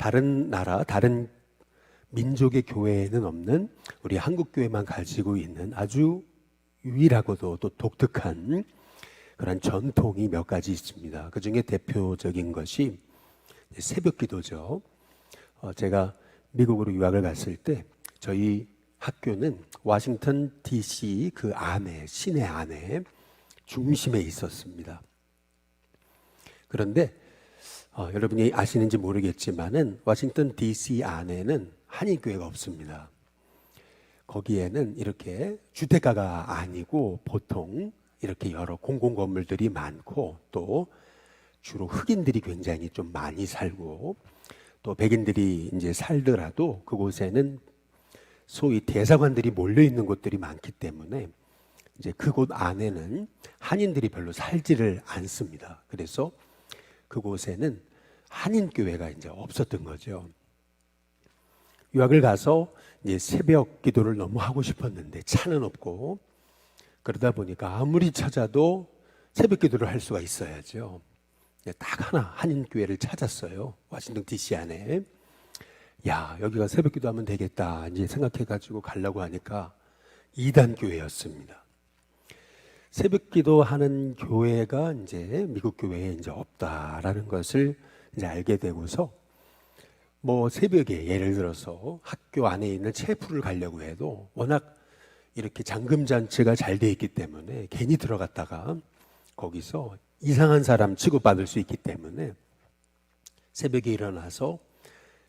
다른 나라, 다른 민족의 교회에는 없는 우리 한국 교회만 가지고 있는 아주 유일하고도 또 독특한 그런 전통이 몇 가지 있습니다. 그 중에 대표적인 것이 새벽 기도죠. 제가 미국으로 유학을 갔을 때 저희 학교는 워싱턴 DC 그 안에, 시내 안에 중심에 있었습니다. 그런데 여러분이 아시는지 모르겠지만은 워싱턴 DC 안에는 한인교회가 없습니다. 거기에는 이렇게 주택가가 아니고 보통 이렇게 여러 공공건물들이 많고 또 주로 흑인들이 굉장히 좀 많이 살고 또 백인들이 이제 살더라도 그곳에는 소위 대사관들이 몰려 있는 곳들이 많기 때문에 이제 그곳 안에는 한인들이 별로 살지를 않습니다. 그래서 그곳에는 한인교회가 이제 없었던 거죠. 유학을 가서 이제 새벽 기도를 너무 하고 싶었는데 차는 없고 그러다 보니까 아무리 찾아도 새벽 기도를 할 수가 있어야죠. 딱 하나 한인교회를 찾았어요. 워싱턴 DC 안에. 야, 여기가 새벽 기도하면 되겠다 이제 생각해가지고 가려고 하니까 이단교회였습니다. 새벽 기도하는 교회가 이제 미국 교회에 이제 없다라는 것을 이제 알게 되고서 뭐 새벽에 예를 들어서 학교 안에 있는 체프를 가려고 해도 워낙 이렇게 잠금 장치가 잘 돼 있기 때문에 괜히 들어갔다가 거기서 이상한 사람 취급받을 수 있기 때문에 새벽에 일어나서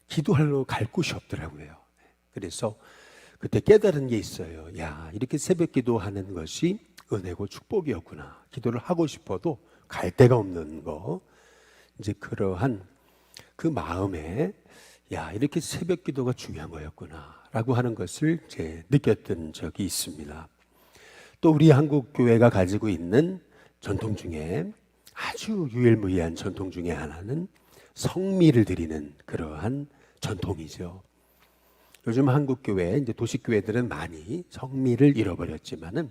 기도하러 갈 곳이 없더라고요. 그래서 그때 깨달은 게 있어요. 야, 이렇게 새벽 기도하는 것이 은혜고 축복이었구나. 기도를 하고 싶어도 갈 데가 없는 거. 이제 그러한 그 마음에 야, 이렇게 새벽 기도가 중요한 거였구나 라고 하는 것을 제 느꼈던 적이 있습니다. 또 우리 한국 교회가 가지고 있는 전통 중에 아주 유일무이한 전통 중에 하나는 성미를 드리는 그러한 전통이죠. 요즘 한국 교회, 이제 도시 교회들은 많이 성미를 잃어버렸지만은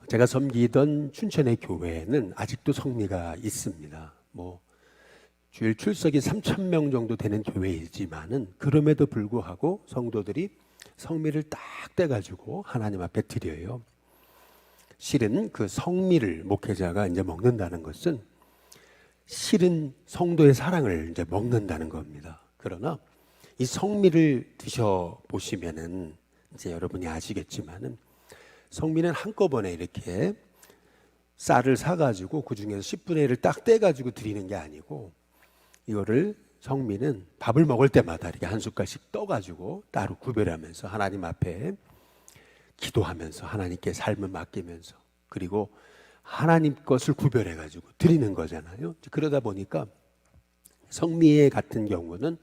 제가 섬기던 춘천의 교회에는 아직도 성미가 있습니다. 뭐 주일 출석이 3,000명 정도 되는 교회이지만은 그럼에도 불구하고 성도들이 성미를 딱 떼가지고 하나님 앞에 드려요. 실은 그 성미를 목회자가 이제 먹는다는 것은 실은 성도의 사랑을 이제 먹는다는 겁니다. 그러나 이 성미를 드셔 보시면은 이제 여러분이 아시겠지만은 성미는 한꺼번에 이렇게 쌀을 사가지고 그 중에서 10분의 1을 딱 떼가지고 드리는 게 아니고 이거를 성미는 밥을 먹을 때마다 이렇게 한 숟갈씩 떠가지고 따로 구별하면서 하나님 앞에 기도하면서 하나님께 삶을 맡기면서 그리고 하나님 것을 구별해가지고 드리는 거잖아요. 그러다 보니까 성미에 같은 경우는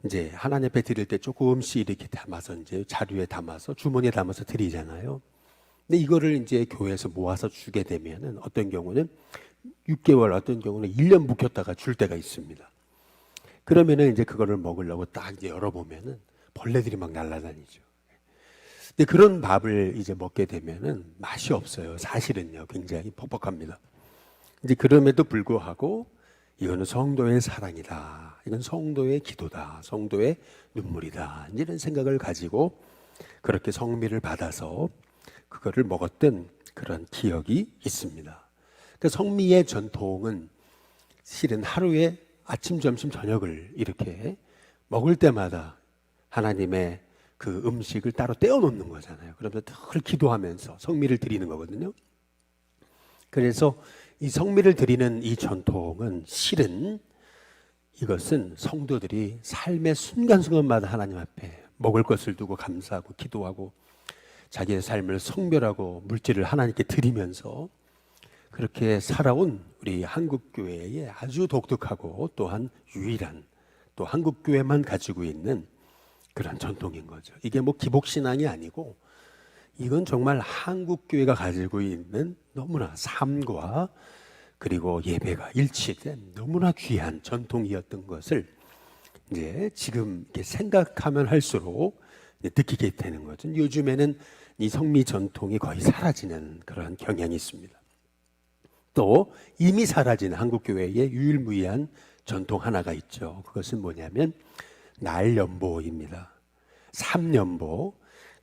이제 하나님 앞에 드릴 때 조금씩 이렇게 담아서 이제 자루에 담아서 주머니에 담아서 드리잖아요. 근데 이거를 이제 교회에서 모아서 주게 되면은 어떤 경우는 6개월, 어떤 경우는 1년 묵혔다가 줄 때가 있습니다. 그러면은 이제 그거를 먹으려고 딱 이제 열어보면은 벌레들이 막 날아다니죠. 근데 그런 밥을 이제 먹게 되면은 맛이 없어요. 사실은요, 굉장히 퍽퍽합니다. 이제 그럼에도 불구하고 이거는 성도의 사랑이다. 이건 성도의 기도다. 성도의 눈물이다. 이런 생각을 가지고 그렇게 성미를 받아서 그거를 먹었던 그런 기억이 있습니다. 그 성미의 전통은 실은 하루에 아침, 점심, 저녁을 이렇게 먹을 때마다 하나님의 그 음식을 따로 떼어 놓는 거잖아요. 그러면서 늘 기도하면서 성미를 드리는 거거든요. 그래서 이 성미를 드리는 이 전통은 실은 이것은 성도들이 삶의 순간순간마다 하나님 앞에 먹을 것을 두고 감사하고 기도하고 자기의 삶을 성별하고 물질을 하나님께 드리면서 그렇게 살아온 우리 한국교회의 아주 독특하고 또한 유일한 또 한국교회만 가지고 있는 그런 전통인 거죠. 이게 뭐 기복신앙이 아니고 이건 정말 한국교회가 가지고 있는 너무나 삶과 그리고 예배가 일치된 너무나 귀한 전통이었던 것을 이제 지금 이렇게 생각하면 할수록 느끼게 되는 거죠. 요즘에는 이 성미 전통이 거의 사라지는 그런 경향이 있습니다. 또 이미 사라진 한국교회의 유일무이한 전통 하나가 있죠. 그것은 뭐냐면 날연보입니다. 삼연보.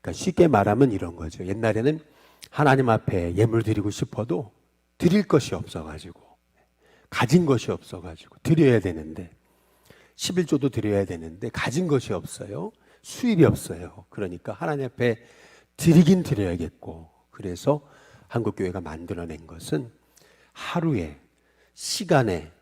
그러니까 쉽게 말하면 이런 거죠. 옛날에는 하나님 앞에 예물 드리고 싶어도 드릴 것이 없어가지고, 가진 것이 없어가지고 드려야 되는데, 11조도 드려야 되는데 가진 것이 없어요. 수입이 없어요. 그러니까 하나님 앞에 드리긴 드려야겠고, 그래서 한국교회가 만들어낸 것은 하루에, 시간에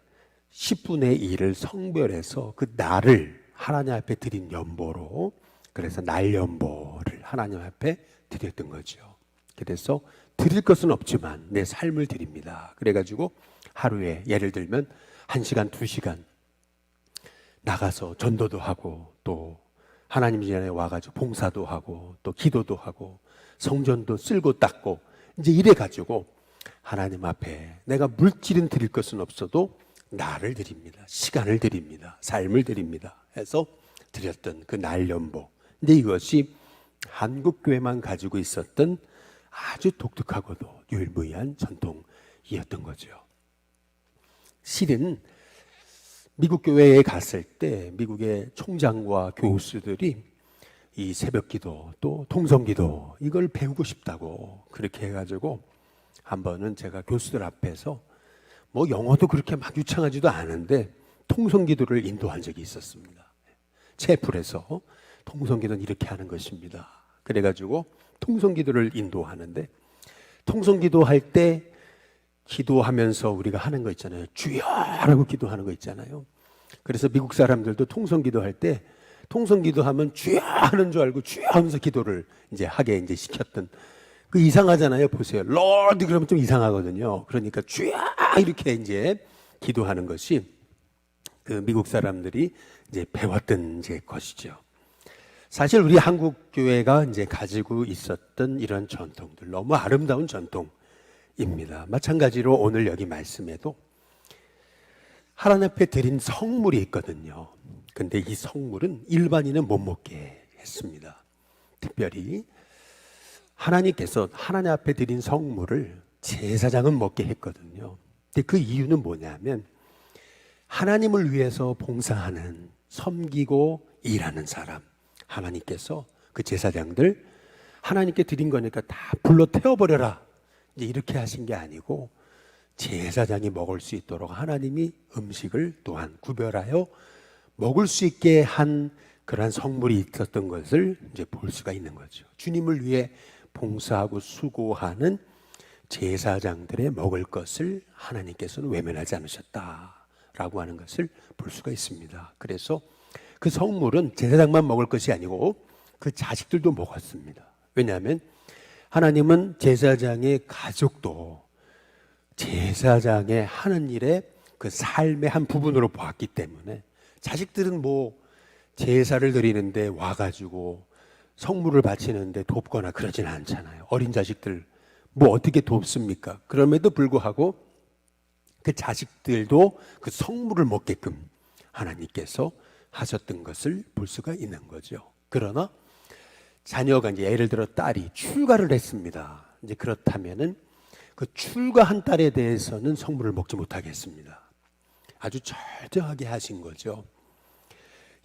10분의 1을 성별해서 그 날을 하나님 앞에 드린 연보로, 그래서 날연보를 하나님 앞에 드렸던 거죠. 그래서 드릴 것은 없지만 내 삶을 드립니다. 그래가지고 하루에 예를 들면 1시간, 2시간 나가서 전도도 하고, 또 하나님 전에 와가지고 봉사도 하고, 또 기도도 하고, 성전도 쓸고 닦고, 이제 이래가지고 하나님 앞에 내가 물질은 드릴 것은 없어도 나를 드립니다. 시간을 드립니다. 삶을 드립니다. 해서 드렸던 그 날연보. 근데 이것이 한국교회만 가지고 있었던 아주 독특하고도 유일무이한 전통이었던 거죠. 실은 미국 교회에 갔을 때 미국의 총장과 교수들이 이 새벽기도 또 통성기도 이걸 배우고 싶다고 그렇게 해가지고 한 번은 제가 교수들 앞에서 뭐 영어도 그렇게 막 유창하지도 않은데 통성기도를 인도한 적이 있었습니다. 채플에서 통성기도는 이렇게 하는 것입니다. 그래가지고 통성기도를 인도하는데, 통성기도 할 때 기도하면서 우리가 하는 거 있잖아요. 주여라고 기도하는 거 있잖아요. 그래서 미국 사람들도 통성기도 할 때 통성기도 하면 주여 하는 줄 알고 주여 하면서 기도를 이제 하게 이제 시켰던, 그 이상하잖아요. 보세요. Lord 그러면 좀 이상하거든요. 그러니까 주여 이렇게 이제 기도하는 것이 그 미국 사람들이 이제 배웠던 이제 것이죠. 사실 우리 한국 교회가 이제 가지고 있었던 이런 전통들, 너무 아름다운 전통입니다. 마찬가지로 오늘 여기 말씀에도 하나님 앞에 드린 성물이 있거든요. 근데 이 성물은 일반인은 못 먹게 했습니다. 특별히 하나님께서 하나님 앞에 드린 성물을 제사장은 먹게 했거든요. 근데 그 이유는 뭐냐면 하나님을 위해서 봉사하는, 섬기고 일하는 사람, 하나님께서 그 제사장들 하나님께 드린 거니까 다 불러 태워버려라, 이제 이렇게 하신 게 아니고 제사장이 먹을 수 있도록 하나님이 음식을 또한 구별하여 먹을 수 있게 한 그러한 성물이 있었던 것을 이제 볼 수가 있는 거죠. 주님을 위해 봉사하고 수고하는 제사장들의 먹을 것을 하나님께서는 외면하지 않으셨다라고 하는 것을 볼 수가 있습니다. 그래서 그 성물은 제사장만 먹을 것이 아니고 그 자식들도 먹었습니다. 왜냐하면 하나님은 제사장의 가족도 제사장의 하는 일의 그 삶의 한 부분으로 보았기 때문에, 자식들은 뭐 제사를 드리는데 와가지고 성물을 바치는데 돕거나 그러진 않잖아요. 어린 자식들 뭐 어떻게 돕습니까? 그럼에도 불구하고 그 자식들도 그 성물을 먹게끔 하나님께서 하셨던 것을 볼 수가 있는 거죠. 그러나 자녀가 이제 예를 들어 딸이 출가를 했습니다. 이제 그렇다면은 그 출가한 딸에 대해서는 성물을 먹지 못하겠습니다. 아주 철저하게 하신 거죠.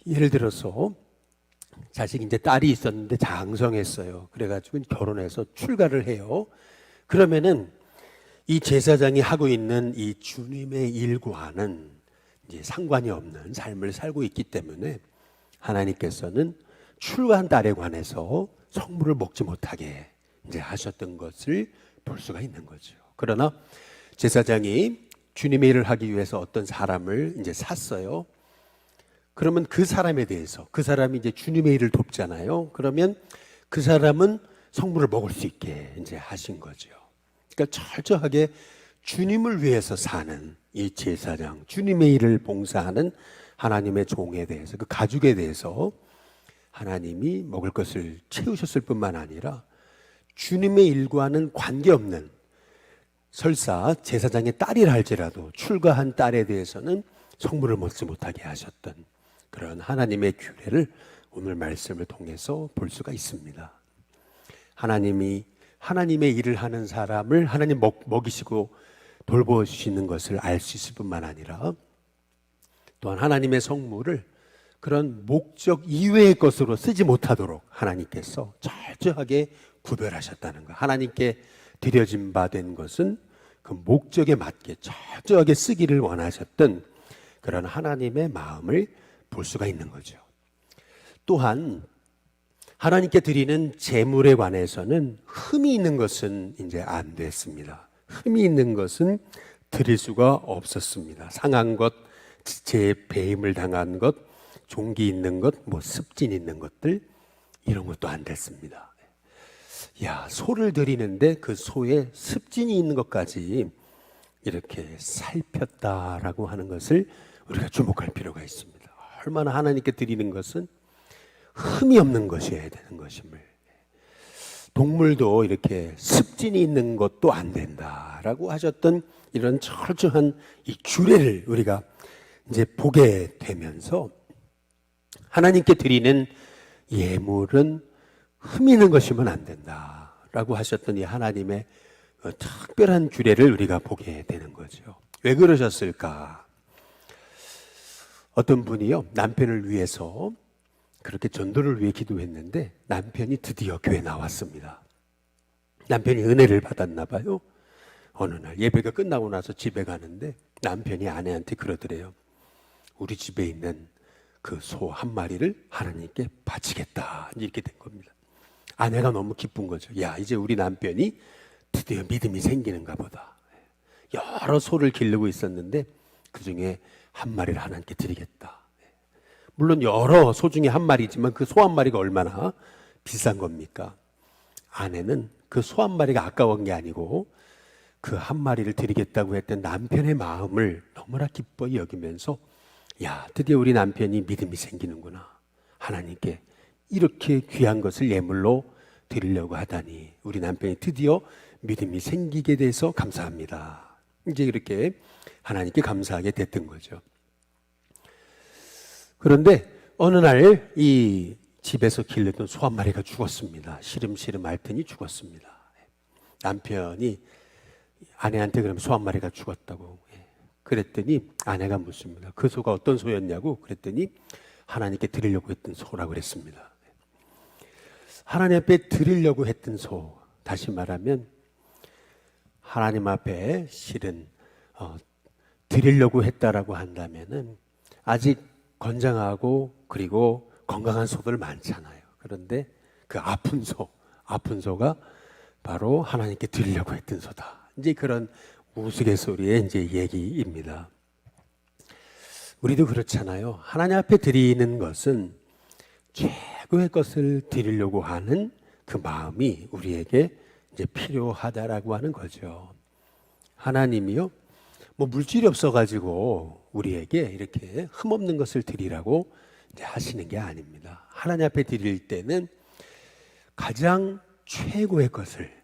예를 들어서 자식 이제 딸이 있었는데 장성했어요. 그래가지고 결혼해서 출가를 해요. 그러면은 이 제사장이 하고 있는 이 주님의 일과는 이제 상관이 없는 삶을 살고 있기 때문에 하나님께서는 출가한 딸에 관해서 성물을 먹지 못하게 이제 하셨던 것을 볼 수가 있는 거죠. 그러나 제사장이 주님의 일을 하기 위해서 어떤 사람을 이제 샀어요. 그러면 그 사람에 대해서, 그 사람이 이제 주님의 일을 돕잖아요. 그러면 그 사람은 성물을 먹을 수 있게 이제 하신 거죠. 그러니까 철저하게 주님을 위해서 사는 이 제사장, 주님의 일을 봉사하는 하나님의 종에 대해서, 그 가족에 대해서 하나님이 먹을 것을 채우셨을 뿐만 아니라 주님의 일과는 관계없는, 설사 제사장의 딸이라 할지라도 출가한 딸에 대해서는 성물을 먹지 못하게 하셨던 그런 하나님의 규례를 오늘 말씀을 통해서 볼 수가 있습니다. 하나님이 하나님의 일을 하는 사람을 하나님 먹이시고 돌보시는 것을 알 수 있을 뿐만 아니라 또한 하나님의 성물을 그런 목적 이외의 것으로 쓰지 못하도록 하나님께서 철저하게 구별하셨다는 것. 하나님께 드려진 바 된 것은 그 목적에 맞게 철저하게 쓰기를 원하셨던 그런 하나님의 마음을 볼 수가 있는 거죠. 또한 하나님께 드리는 제물에 관해서는 흠이 있는 것은 이제 안 됐습니다. 흠이 있는 것은 드릴 수가 없었습니다. 상한 것, 재배임을 당한 것, 종기 있는 것, 뭐 습진 있는 것들, 이런 것도 안 됐습니다. 야, 소를 드리는데 그 소에 습진이 있는 것까지 이렇게 살폈다라고 하는 것을 우리가 주목할 필요가 있습니다. 얼마나 하나님께 드리는 것은 흠이 없는 것이어야 되는 것임을. 동물도 이렇게 습진이 있는 것도 안 된다라고 하셨던 이런 철저한 이 규례를 우리가 이제 보게 되면서 하나님께 드리는 예물은 흠이 있는 것이면 안 된다라고 하셨던 이 하나님의 특별한 규례를 우리가 보게 되는 거죠. 왜 그러셨을까? 어떤 분이요, 남편을 위해서 그렇게 전도를 위해 기도했는데 남편이 드디어 교회에 나왔습니다. 남편이 은혜를 받았나 봐요. 어느 날 예배가 끝나고 나서 집에 가는데 남편이 아내한테 그러더래요. 우리 집에 있는 그 소 한 마리를 하나님께 바치겠다. 이렇게 된 겁니다. 아내가 너무 기쁜 거죠. 야, 이제 우리 남편이 드디어 믿음이 생기는가 보다. 여러 소를 기르고 있었는데 그 중에 한 마리를 하나님께 드리겠다. 물론 여러 소 중에 한 마리지만 그 소 한 마리가 얼마나 비싼 겁니까? 아내는 그 소 한 마리가 아까운 게 아니고 그 한 마리를 드리겠다고 했던 남편의 마음을 너무나 기뻐 여기면서 야, 드디어 우리 남편이 믿음이 생기는구나. 하나님께 이렇게 귀한 것을 예물로 드리려고 하다니 우리 남편이 드디어 믿음이 생기게 돼서 감사합니다. 이제 이렇게 하나님께 감사하게 됐던 거죠. 그런데 어느 날 이 집에서 길르던 소 한 마리가 죽었습니다. 시름시름 앓더니 죽었습니다. 남편이 아내한테 그러면 소 한 마리가 죽었다고 그랬더니 아내가 묻습니다. 그 소가 어떤 소였냐고 그랬더니 하나님께 드리려고 했던 소라고 그랬습니다. 하나님 앞에 드리려고 했던 소, 다시 말하면 하나님 앞에 실은 드리려고 했다라고 한다면은 아직 건장하고 그리고 건강한 소들 많잖아요. 그런데 그 아픈 소가 바로 하나님께 드리려고 했던 소다. 이제 그런 우스갯소리의 이제 얘기입니다. 우리도 그렇잖아요. 하나님 앞에 드리는 것은 최고의 것을 드리려고 하는 그 마음이 우리에게 이제 필요하다라고 하는 거죠. 하나님이요, 뭐 물질이 없어가지고 우리에게 이렇게 흠없는 것을 드리라고 이제 하시는 게 아닙니다. 하나님 앞에 드릴 때는 가장 최고의 것을,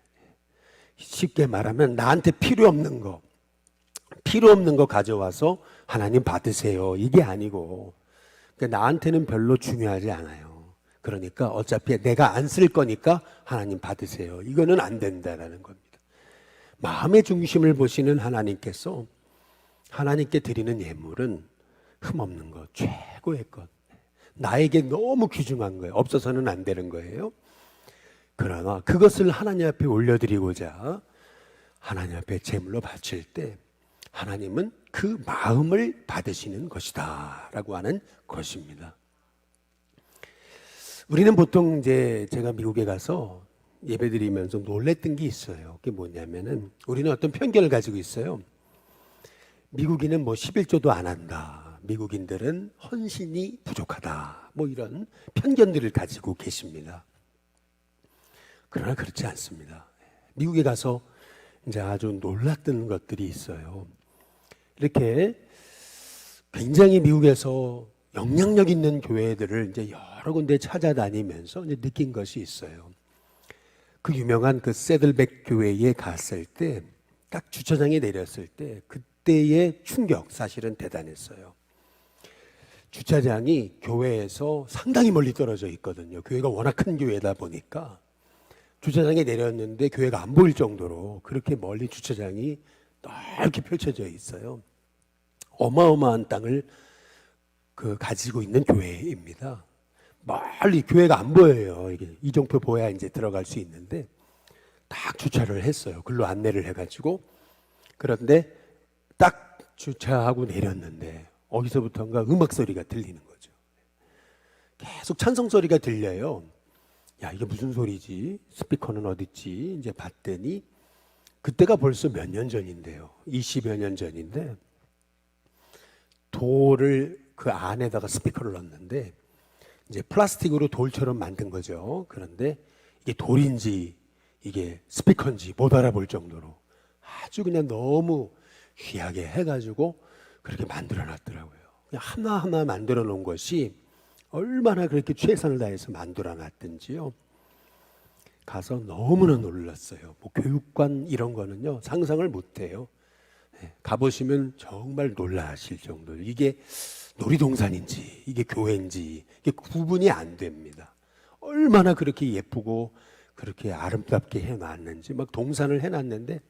쉽게 말하면 나한테 필요 없는 거 가져와서 하나님 받으세요. 이게 아니고 그러니까 나한테는 별로 중요하지 않아요. 그러니까 어차피 내가 안 쓸 거니까 하나님 받으세요. 이거는 안 된다라는 겁니다. 마음의 중심을 보시는 하나님께서 하나님께 드리는 예물은 흠없는 것, 최고의 것, 나에게 너무 귀중한 거예요. 없어서는 안 되는 거예요. 그러나 그것을 하나님 앞에 올려드리고자 하나님 앞에 제물로 바칠 때 하나님은 그 마음을 받으시는 것이다 라고 하는 것입니다. 우리는 보통 이제 제가 미국에 가서 예배드리면서 놀랬던 게 있어요. 그게 뭐냐면은 우리는 어떤 편견을 가지고 있어요. 미국인은 뭐 11조도 안 한다. 미국인들은 헌신이 부족하다. 뭐 이런 편견들을 가지고 계십니다. 그러나 그렇지 않습니다. 미국에 가서 이제 아주 놀랐던 것들이 있어요. 이렇게 굉장히 미국에서 영향력 있는 교회들을 이제 여러 군데 찾아다니면서 이제 느낀 것이 있어요. 그 유명한 그 세들백 교회에 갔을 때, 딱 주차장에 내렸을 때 그때의 충격 사실은 대단했어요. 주차장이 교회에서 상당히 멀리 떨어져 있거든요. 교회가 워낙 큰 교회다 보니까 주차장에 내렸는데 교회가 안 보일 정도로 그렇게 멀리 주차장이 넓게 펼쳐져 있어요. 어마어마한 땅을 가지고 있는 교회입니다. 멀리 교회가 안 보여요. 이게 이정표 보야 이제 들어갈 수 있는데 딱 주차를 했어요. 글로 안내를 해가지고. 그런데 딱 주차하고 내렸는데 어디서부턴가 음악 소리가 들리는 거죠. 계속 찬송 소리가 들려요. 야, 이게 무슨 소리지? 스피커는 어딨지? 이제 봤더니 그때가 벌써 몇 년 전인데요. 20여 년 전인데 돌을 그 안에다가 스피커를 넣었는데 이제 플라스틱으로 돌처럼 만든 거죠. 그런데 이게 돌인지 이게 스피커인지 못 알아볼 정도로 아주 그냥 너무 귀하게 해가지고 그렇게 만들어 놨더라고요. 그냥 하나하나 만들어 놓은 것이 얼마나 그렇게 최선을 다해서 만들어 놨든지요. 가서 너무나 놀랐어요. 뭐 교육관 이런 거는요 상상을 못해요. 가보시면 정말 놀라실 정도로 이게 놀이동산인지 이게 교회인지 이게 구분이 안 됩니다. 얼마나 그렇게 예쁘고 그렇게 아름답게 해놨는지. 막 동산을 해놨는데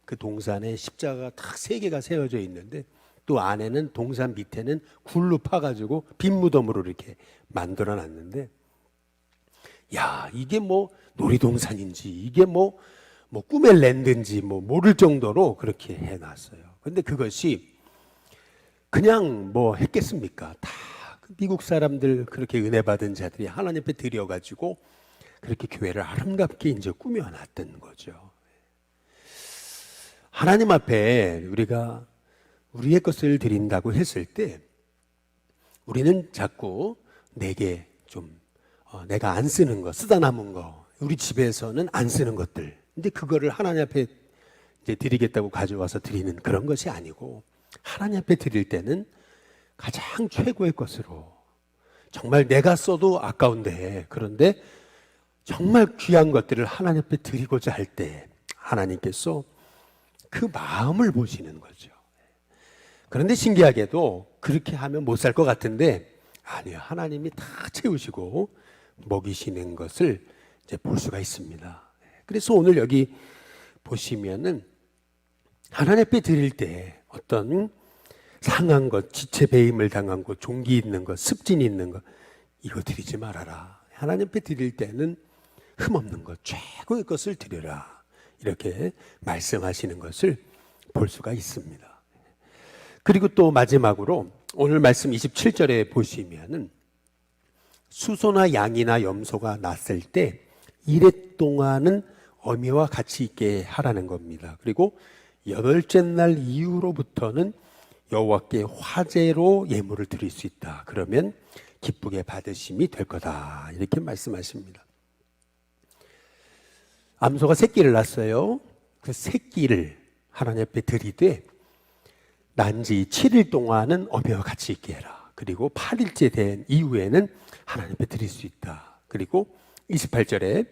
그 동산에 십자가가 딱 3개가 세워져 있는데 또 안에는 동산 밑에는 굴로 파가지고 빈 무덤으로 이렇게 만들어 놨는데 야, 이게 뭐 놀이동산인지 이게 뭐 꿈의 랜드인지 뭐 모를 정도로 그렇게 해놨어요. 근데 그것이 그냥 뭐 했겠습니까? 다 미국 사람들 그렇게 은혜 받은 자들이 하나님 앞에 드려가지고 그렇게 교회를 아름답게 이제 꾸며놨던 거죠. 하나님 앞에 우리가 우리의 것을 드린다고 했을 때 우리는 자꾸 내게 좀 내가 안 쓰는 거, 쓰다 남은 거, 우리 집에서는 안 쓰는 것들, 근데 그거를 하나님 앞에 이제 드리겠다고 가져와서 드리는 그런 것이 아니고 하나님 앞에 드릴 때는 가장 최고의 것으로 정말 내가 써도 아까운데 그런데 정말 귀한 것들을 하나님 앞에 드리고자 할 때 하나님께서 그 마음을 보시는 거죠. 그런데 신기하게도 그렇게 하면 못 살 것 같은데 아니요, 하나님이 다 채우시고 먹이시는 것을 이제 볼 수가 있습니다. 그래서 오늘 여기 보시면은 하나님 앞에 드릴 때 어떤 상한 것, 지체 배임을 당한 것, 종기 있는 것, 습진 있는 것 이거 드리지 말아라. 하나님 앞에 드릴 때는 흠없는 것, 최고의 것을 드려라. 이렇게 말씀하시는 것을 볼 수가 있습니다. 그리고 또 마지막으로 오늘 말씀 27절에 보시면은 수소나 양이나 염소가 났을 때 이래 동안은 어미와 같이 있게 하라는 겁니다. 그리고 8째 날 이후로부터는 여호와께 화제로 예물을 드릴 수 있다. 그러면 기쁘게 받으심이 될 거다. 이렇게 말씀하십니다. 암소가 새끼를 낳았어요. 그 새끼를 하나님 앞에 드리되 난 지 7일 동안은 어미와 같이 있게 해라. 그리고 8일째 된 이후에는 하나님 앞에 드릴 수 있다. 그리고 28절에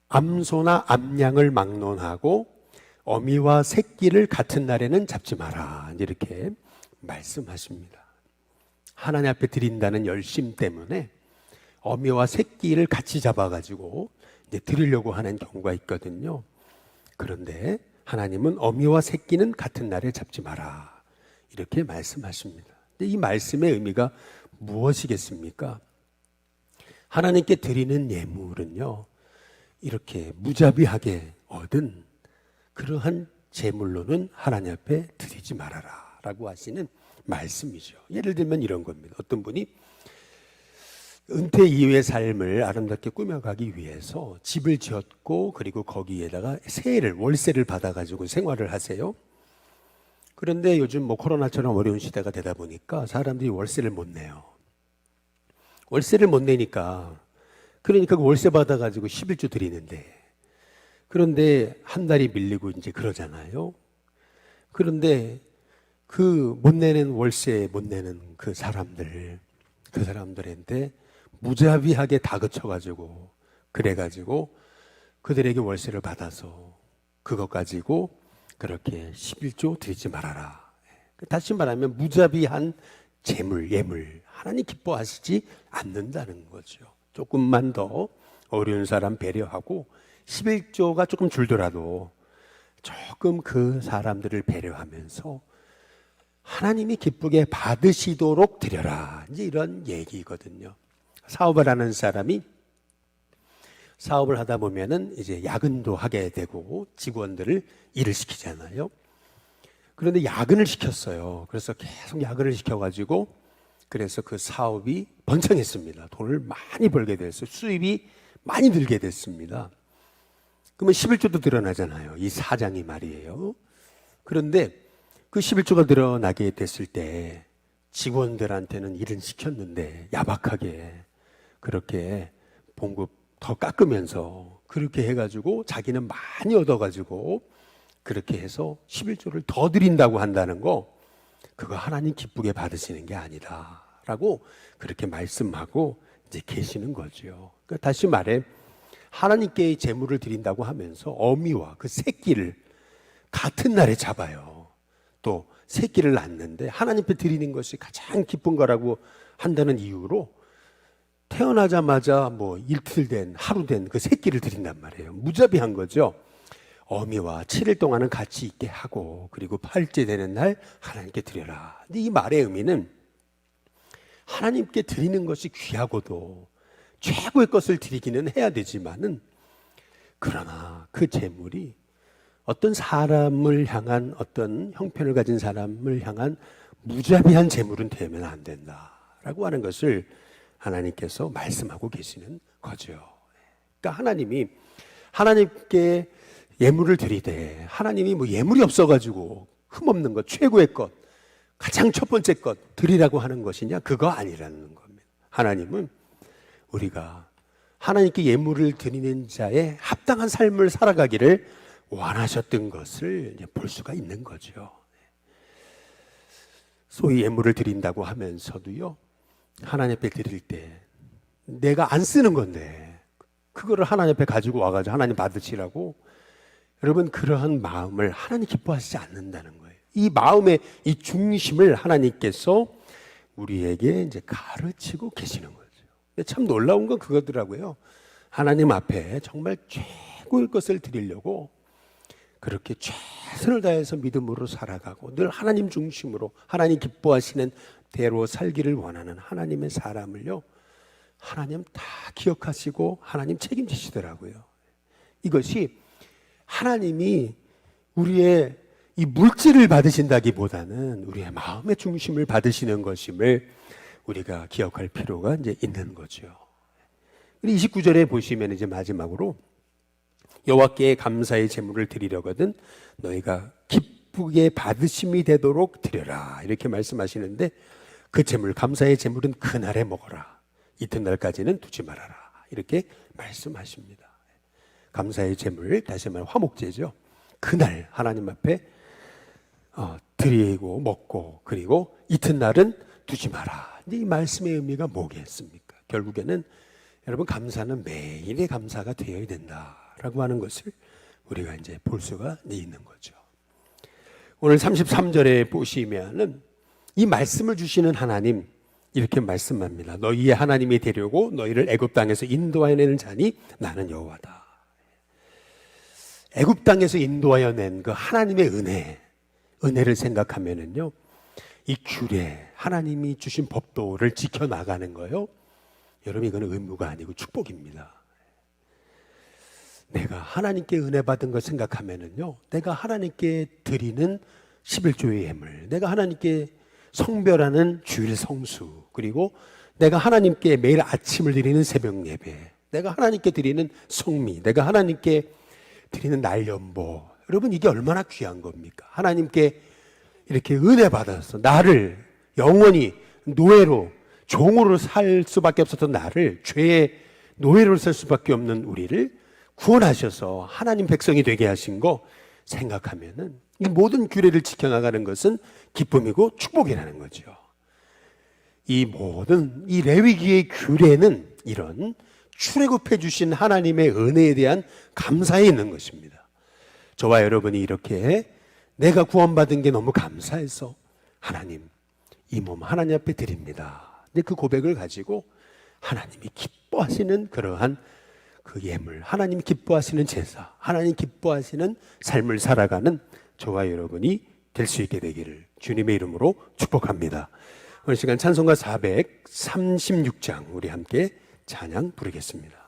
암소나 암양을 막론하고 어미와 새끼를 같은 날에는 잡지 마라. 이렇게 말씀하십니다. 하나님 앞에 드린다는 열심 때문에 어미와 새끼를 같이 잡아가지고 이제 드리려고 하는 경우가 있거든요. 그런데 하나님은 어미와 새끼는 같은 날에 잡지 마라. 이렇게 말씀하십니다. 근데 이 말씀의 의미가 무엇이겠습니까? 하나님께 드리는 예물은요, 이렇게 무자비하게 얻은 그러한 제물로는 하나님 앞에 드리지 말아라 라고 하시는 말씀이죠. 예를 들면 이런 겁니다. 어떤 분이 은퇴 이후의 삶을 아름답게 꾸며가기 위해서 집을 지었고 그리고 거기에다가 월세를 받아가지고 생활을 하세요. 그런데 요즘 뭐 코로나처럼 어려운 시대가 되다 보니까 사람들이 월세를 못 내요. 월세를 못 내니까 그러니까 그 월세 받아가지고 11조 드리는데 그런데 한 달이 밀리고 이제 그러잖아요. 그런데 그 못 내는 월세 못 내는 그 사람들한테 무자비하게 다그쳐가지고 그래가지고 그들에게 월세를 받아서 그것 가지고 그렇게 11조 드리지 말아라. 다시 말하면 무자비한 재물, 예물 하나님 기뻐하시지 않는다는 거죠. 조금만 더 어려운 사람 배려하고 11조가 조금 줄더라도 조금 그 사람들을 배려하면서 하나님이 기쁘게 받으시도록 드려라. 이제 이런 얘기거든요. 사업을 하는 사람이 사업을 하다 보면은 이제 야근도 하게 되고 직원들을 일을 시키잖아요. 그런데 야근을 시켰어요. 그래서 계속 야근을 시켜가지고 그래서 그 사업이 번창했습니다. 돈을 많이 벌게 됐어요. 수입이 많이 들게 됐습니다. 그러면 11조도 드러나잖아요. 이 사장이 말이에요. 그런데 그 11조가 드러나게 됐을 때 직원들한테는 일은 시켰는데 야박하게 그렇게 봉급 더 깎으면서 그렇게 해가지고 자기는 많이 얻어가지고 그렇게 해서 11조를 더 드린다고 한다는 거, 그거 하나님 기쁘게 받으시는 게 아니다 라고 그렇게 말씀하고 이제 계시는 거죠. 그러니까 다시 말해 하나님께 재물을 드린다고 하면서 어미와 그 새끼를 같은 날에 잡아요. 또 새끼를 낳는데 하나님께 드리는 것이 가장 기쁜 거라고 한다는 이유로 태어나자마자 뭐 이틀 된, 하루 된 그 새끼를 드린단 말이에요. 무자비한 거죠. 어미와 7일 동안은 같이 있게 하고 그리고 8째 되는 날 하나님께 드려라. 근데 이 말의 의미는 하나님께 드리는 것이 귀하고도 최고의 것을 드리기는 해야 되지만은, 그러나 그 재물이 어떤 사람을 향한, 어떤 형편을 가진 사람을 향한 무자비한 재물은 되면 안 된다라고 하는 것을 하나님께서 말씀하고 계시는 거죠. 그러니까 하나님이 하나님께 예물을 드리되 하나님이 뭐 예물이 없어가지고 흠없는 것, 최고의 것, 가장 첫 번째 것 드리라고 하는 것이냐? 그거 아니라는 겁니다. 하나님은 우리가 하나님께 예물을 드리는 자의 합당한 삶을 살아가기를 원하셨던 것을 볼 수가 있는 거죠. 소위 예물을 드린다고 하면서도요, 하나님 앞에 드릴 때 내가 안 쓰는 건데 그거를 하나님 앞에 가지고 와가지고 하나님 받으시라고, 여러분 그러한 마음을 하나님 기뻐하시지 않는다는 거예요. 이 마음의 이 중심을 하나님께서 우리에게 이제 가르치고 계시는 거죠. 근데 참 놀라운 건 그거더라고요. 하나님 앞에 정말 최고의 것을 드리려고 그렇게 최선을 다해서 믿음으로 살아가고 늘 하나님 중심으로 하나님 기뻐하시는 대로 살기를 원하는 하나님의 사람을요, 하나님 다 기억하시고 하나님 책임지시더라고요. 이것이 하나님이 우리의 이 물질을 받으신다기보다는 우리의 마음의 중심을 받으시는 것임을 우리가 기억할 필요가 이제 있는 거죠. 29절에 보시면 이제 마지막으로 여호와께 감사의 제물을 드리려거든 너희가 기쁘게 받으심이 되도록 드려라, 이렇게 말씀하시는데, 그 제물, 감사의 제물은 그날에 먹어라, 이튿날까지는 두지 말아라, 이렇게 말씀하십니다. 감사의 제물, 다시 말해 화목제죠. 그날 하나님 앞에 드리고 먹고 그리고 이튿날은 두지 마라. 이 말씀의 의미가 뭐겠습니까? 결국에는 여러분 감사는 매일의 감사가 되어야 된다라고 하는 것을 우리가 이제 볼 수가 있는 거죠. 오늘 33절에 보시면은 이 말씀을 주시는 하나님 이렇게 말씀합니다. 너희의 하나님이 되려고 너희를 애굽 땅에서 인도하여 내는 자니 나는 여호와다. 애굽 땅에서 인도하여 낸 그 하나님의 은혜를 생각하면은요, 이 규례, 하나님이 주신 법도를 지켜나가는 거요, 여러분 이거는 의무가 아니고 축복입니다. 내가 하나님께 은혜 받은 걸 생각하면은요, 내가 하나님께 드리는 11조의 예물, 내가 하나님께 성별하는 주일 성수, 그리고 내가 하나님께 매일 아침을 드리는 새벽 예배, 내가 하나님께 드리는 성미, 내가 하나님께 드리는 날연보, 여러분 이게 얼마나 귀한 겁니까? 하나님께 이렇게 은혜 받아서 나를 영원히 노예로, 종으로 살 수밖에 없었던 나를 죄의 노예로 살 수밖에 없는 우리를 구원하셔서 하나님 백성이 되게 하신 거 생각하면은 이 모든 규례를 지켜나가는 것은 기쁨이고 축복이라는 거죠. 이 모든 이 레위기의 규례는 이런 출애굽해 주신 하나님의 은혜에 대한 감사에 있는 것입니다. 저와 여러분이 이렇게 내가 구원받은 게 너무 감사해서 하나님, 이 몸 하나님 앞에 드립니다. 근데 그 고백을 가지고 하나님이 기뻐하시는 그러한 그 예물, 하나님 기뻐하시는 제사, 하나님 기뻐하시는 삶을 살아가는 저와 여러분이 될 수 있게 되기를 주님의 이름으로 축복합니다. 오늘 시간 찬송가 436장 우리 함께 찬양 부르겠습니다.